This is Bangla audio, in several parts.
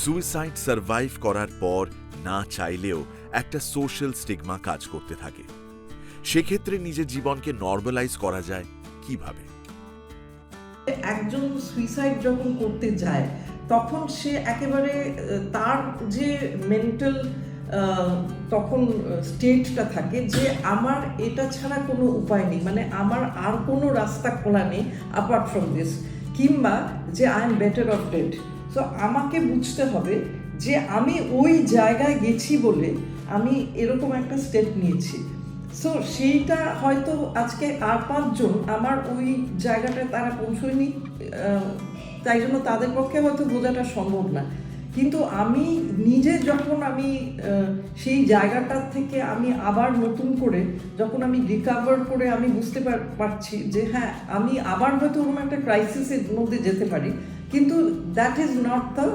সুইসাইড সারভাইভ করার পর না চাইলেও একটা সোশ্যাল স্টিগমা কাজ করতে থাকে। সেক্ষেত্রে নিজের জীবনকে নর্মালাইজ করা যায় কিভাবে? একজন সুইসাইড যখন করতে যায় তখন সে একেবারে তার যে মেন্টাল তখন স্টেটটা থাকে যে আমার এটা ছাড়া কোনো উপায় নেই, মানে আমার আর কোনো রাস্তা খোলা নেই অ্যাপার্ট ফ্রম দিস, কিংবা যে I am better of dead. So আমাকে বুঝতে হবে যে আমি ওই জায়গায় গেছি বলে আমি এরকম একটা স্টেপ নিয়েছি। সো সেইটা হয়তো আজকে আর 5 জন আমার ওই জায়গাটায় তারা পৌঁছয়নি, তাই জন্য তাদের পক্ষে হয়তো বোঝাটা সম্ভব না। কিন্তু আমি নিজে যখন আমি সেই জায়গাটার থেকে আমি আবার নতুন করে যখন আমি রিকাভার করে আমি বুঝতে পারছি যে হ্যাঁ আমি আবার হয়তো ওরকম একটা ক্রাইসিসের মধ্যে যেতে পারি, কিন্তু that is not the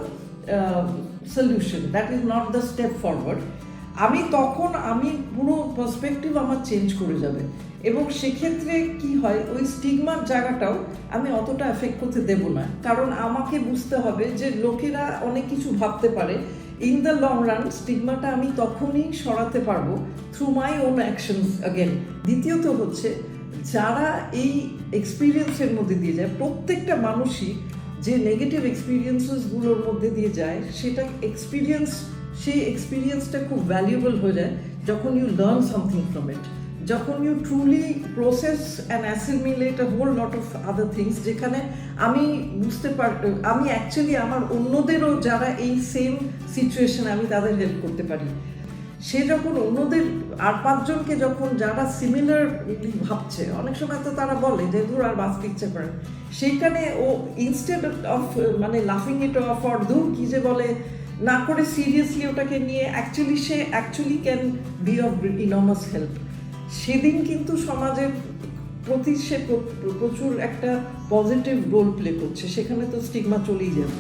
solution, that is not the step forward. আমি পুরো পার্সপেক্টিভ আমার চেঞ্জ করে যাবে, এবং সেক্ষেত্রে কি হয় ওই স্টিগমার জায়গাটাও আমি অতটা এফেক্ট করতে দেব না, কারণ আমাকে বুঝতে হবে যে লোকেরা অনেক কিছু ভাবতে পারে। ইন দ্য লং রান স্টিগমাটা আমি তখনই সরাতে পারবো through my own actions again. দ্বিতীয়ত হচ্ছে যারা এই এক্সপিরিয়েন্সের মধ্যে দিয়ে যায়, প্রত্যেকটা মানুষই যে নেগেটিভ এক্সপিরিয়েন্সেসগুলোর মধ্যে দিয়ে যায় সেটা সেই এক্সপিরিয়েন্সটা খুব ভ্যালুয়েবল হয়ে যায় যখন you learn something from it, যখন you truly process and assimilate a whole lot of other things, যেখানে আমি আমি অ্যাকচুয়ালি আমার অন্যদেরও যারা এই সেম সিচুয়েশনে আমি তাদের হেল্প করতে পারি। সে যখন অন্যদের আর 5 জনকে যখন যারা সিমিলার ভাবছে, অনেক সময় তো তারা বলে যে দূর আর বাঁচতে ইচ্ছে করে, সেইখানে ও ইনস্টেড অফ মানে লাফিং ইট অফ অর দূর কি যে বলে না করে সিরিয়াসলি ওটাকে নিয়ে সে actually can be of enormous help. সেদিন কিন্তু সমাজের প্রতি সে প্রচুর একটা পজিটিভ রোল প্লে করছে, সেখানে তো স্টিগমা চলেই যাবে।